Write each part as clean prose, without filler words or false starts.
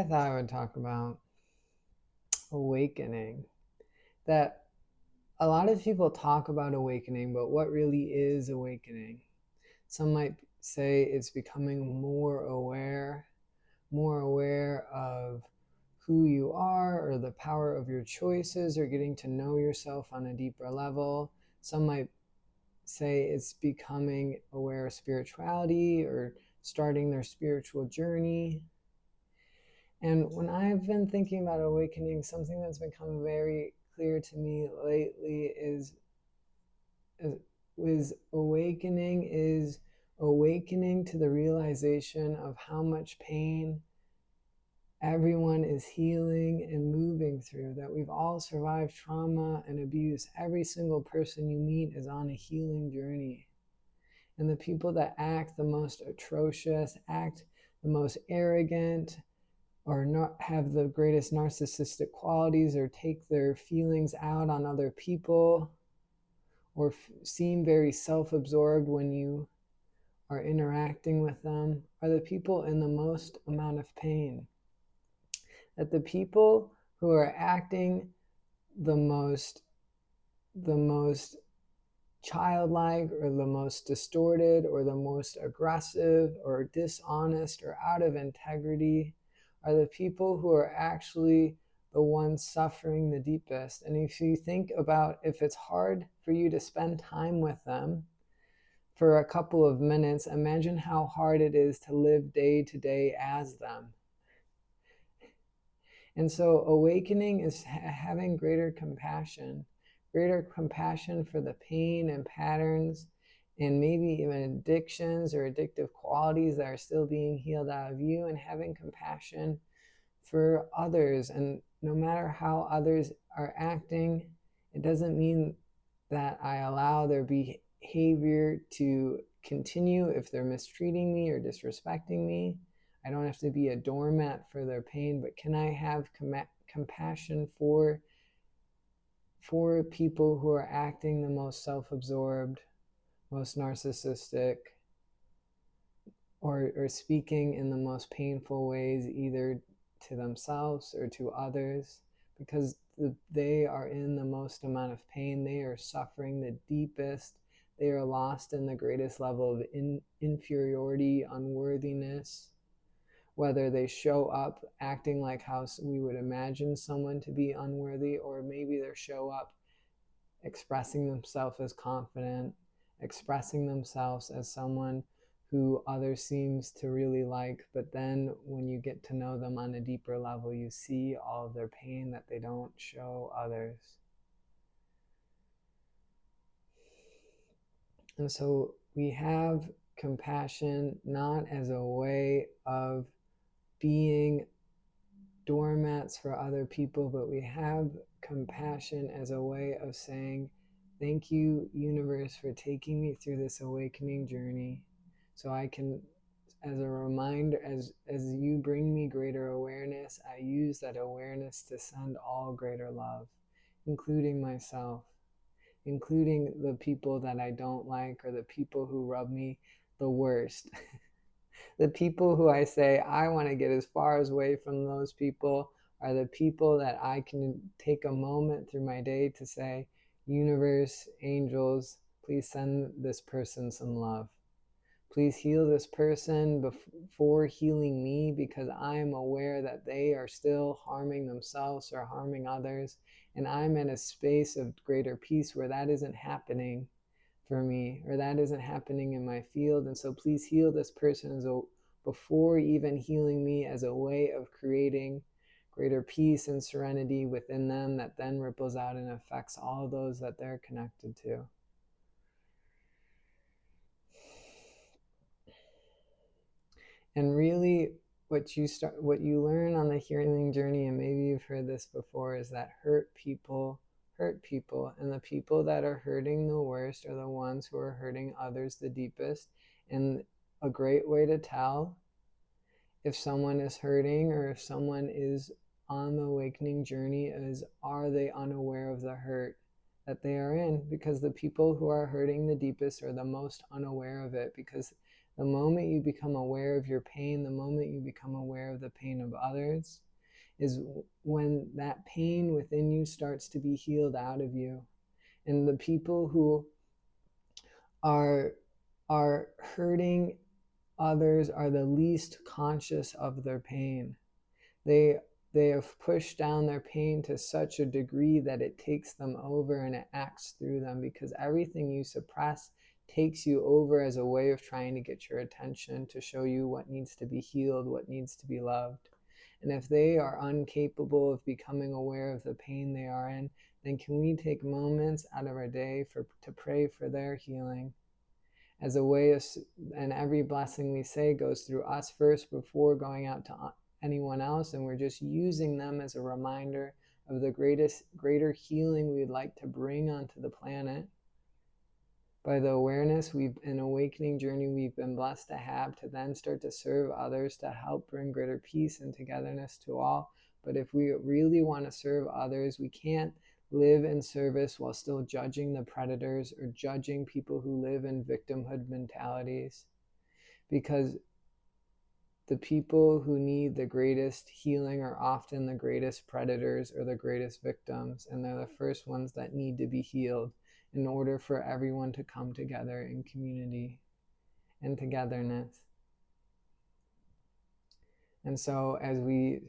I thought I would talk about awakening. That a lot of people talk about awakening, but what really is awakening? Some might say it's becoming more aware of who you are or the power of your choices or getting to know yourself on a deeper level. Some might say it's becoming aware of spirituality or starting their spiritual journey. And when I've been thinking about awakening, something that's become very clear to me lately is awakening to the realization of how much pain everyone is healing and moving through, that we've all survived trauma and abuse. Every single person you meet is on a healing journey. And the people that act the most atrocious, act the most arrogant, or not have the greatest narcissistic qualities, or take their feelings out on other people, or seem very self-absorbed when you are interacting with them, are the people in the most amount of pain. That the people who are acting the most childlike or the most distorted or the most aggressive or dishonest or out of integrity are the people who are actually the ones suffering the deepest. And if you think about, if it's hard for you to spend time with them for a couple of minutes, imagine how hard it is to live day to day as them. And so awakening is having greater compassion for the pain and patterns and maybe even addictions or addictive qualities that are still being healed out of you, and having compassion for others. And no matter how others are acting, it doesn't mean that I allow their behavior to continue if they're mistreating me or disrespecting me. I don't have to be a doormat for their pain, but can I have compassion for people who are acting the most self-absorbed, most narcissistic, or speaking in the most painful ways, either to themselves or to others, because they are in the most amount of pain. They are suffering the deepest. They are lost in the greatest level of inferiority, unworthiness, whether they show up acting like how we would imagine someone to be unworthy, or maybe they show up expressing themselves as confident, expressing themselves as someone who others seems to really like, but then when you get to know them on a deeper level, you see all of their pain that they don't show others. And so we have compassion not as a way of being doormats for other people, but we have compassion as a way of saying, thank you, universe, for taking me through this awakening journey, so I can, as a reminder, as you bring me greater awareness, I use that awareness to send all greater love, including myself, including the people that I don't like, or the people who rub me the worst. The people who I say I want to get as far away from those people are the people that I can take a moment through my day to say, universe, angels, please send this person some love. Please heal this person before healing me, because I am aware that they are still harming themselves or harming others. And I'm in a space of greater peace where that isn't happening for me, or that isn't happening in my field. And so please heal this person before even healing me, as a way of creating greater peace and serenity within them that then ripples out and affects all those that they're connected to. And really, what you learn on the healing journey, and maybe you've heard this before, is that hurt people, and the people that are hurting the worst are the ones who are hurting others the deepest. And a great way to tell if someone is hurting or if someone is on the awakening journey is, are they unaware of the hurt that they are in? Because the people who are hurting the deepest are the most unaware of it, because The moment you become aware of your pain, the moment you become aware of the pain of others, is when that pain within you starts to be healed out of you. And the people who are hurting others are the least conscious of their pain. They have pushed down their pain to such a degree that it takes them over and it acts through them, because everything you suppress takes you over as a way of trying to get your attention, to show you what needs to be healed, what needs to be loved. And if they are incapable of becoming aware of the pain they are in, then can we take moments out of our day to pray for their healing as a way of, and every blessing we say goes through us first before going out to anyone else, and we're just using them as a reminder of the greater healing we'd like to bring onto the planet by the awareness and awakening journey we've been blessed to have, to then start to serve others, to help bring greater peace and togetherness to all. But if we really want to serve others, we can't live in service while still judging the predators or judging people who live in victimhood mentalities, because the people who need the greatest healing are often the greatest predators or the greatest victims, and they're the first ones that need to be healed in order for everyone to come together in community and togetherness. And so as we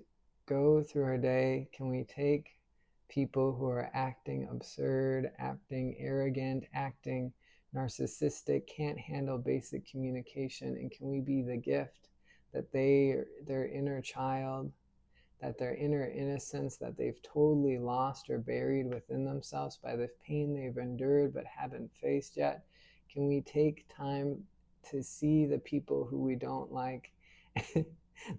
go through our day, can we take people who are acting absurd, acting arrogant, acting narcissistic, can't handle basic communication, and can we be the gift that their inner child, that their inner innocence that they've totally lost or buried within themselves by the pain they've endured but haven't faced yet? Can we take time to see the people who we don't like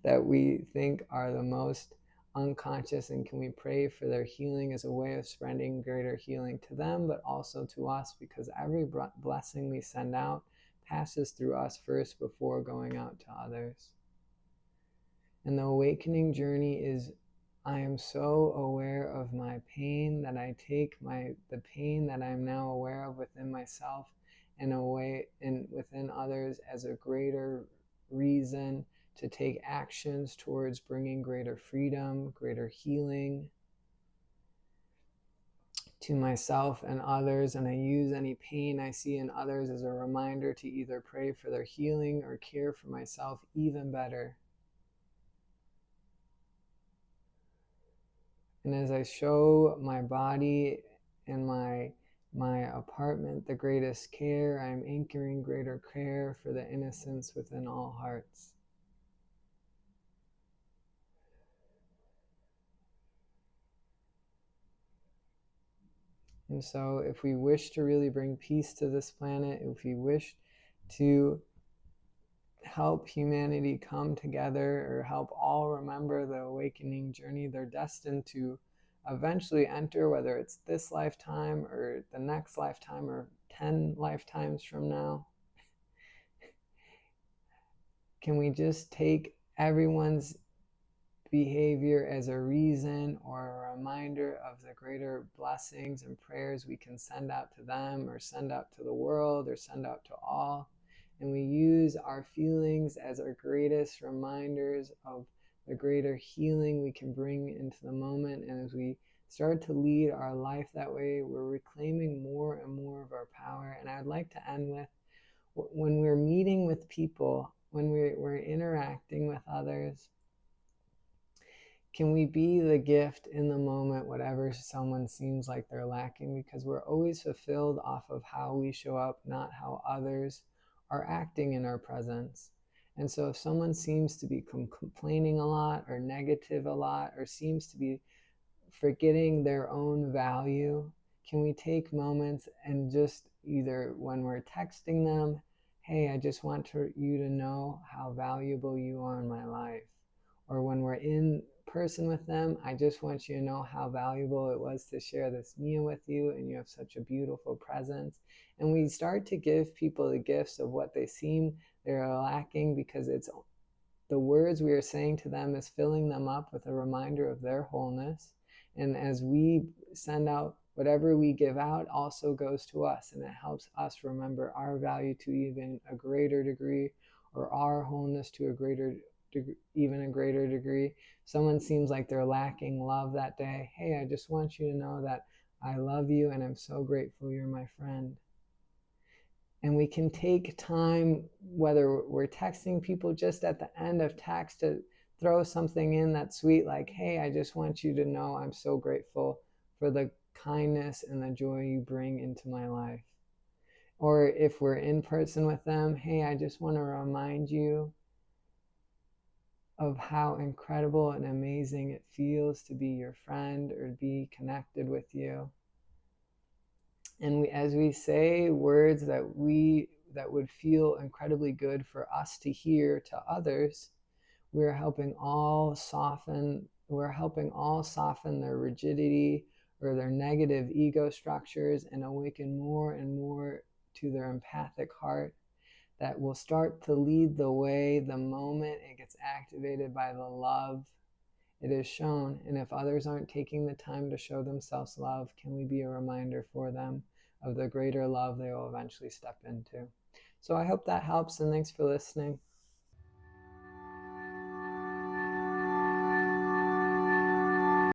that we think are the most unconscious, and can we pray for their healing as a way of spreading greater healing to them, but also to us, because every blessing we send out passes through us first before going out to others. And the awakening journey is, I am so aware of my pain that I take the pain that I'm now aware of within myself and within others as a greater reason to take actions towards bringing greater freedom, greater healing to myself and others. And I use any pain I see in others as a reminder to either pray for their healing or care for myself even better. And as I show my body and my apartment the greatest care, I am anchoring greater care for the innocence within all hearts. And so if we wish to really bring peace to this planet, if we wish to help humanity come together, or help all remember the awakening journey they're destined to eventually enter, whether it's this lifetime or the next lifetime or 10 lifetimes from now, can we just take everyone's behavior as a reason or a reminder of the greater blessings and prayers we can send out to them, or send out to the world, or send out to all? And we use our feelings as our greatest reminders of the greater healing we can bring into the moment. And as we start to lead our life that way, we're reclaiming more and more of our power. And I'd like to end with, when we're meeting with people, when we're interacting with others, can we be the gift in the moment, whatever someone seems like they're lacking? Because we're always fulfilled off of how we show up, not how others are acting in our presence. And so if someone seems to be complaining a lot, or negative a lot, or seems to be forgetting their own value, can we take moments and just, either when we're texting them, hey, I just want you to know how valuable you are in my life. Or when we're in person with them, I just want you to know how valuable it was to share this meal with you, and you have such a beautiful presence. And we start to give people the gifts of what they seem they're lacking, because it's the words we are saying to them is filling them up with a reminder of their wholeness. And as we send out, whatever we give out also goes to us, and it helps us remember our value to even a greater degree, or our wholeness to a greater even a greater degree. Someone seems like they're lacking love that day. Hey, I just want you to know that I love you and I'm so grateful you're my friend. And we can take time, whether we're texting people, just at the end of text, to throw something in that's sweet, like, hey, I just want you to know I'm so grateful for the kindness and the joy you bring into my life. Or if we're in person with them, hey, I just want to remind you of how incredible and amazing it feels to be your friend or to be connected with you. And as we say words that would feel incredibly good for us to hear to others, we're helping all soften their rigidity or their negative ego structures and awaken more and more to their empathic heart that will start to lead the way the moment it gets activated by the love it is shown. And if others aren't taking the time to show themselves love, can we be a reminder for them of the greater love they will eventually step into? So I hope that helps, and thanks for listening.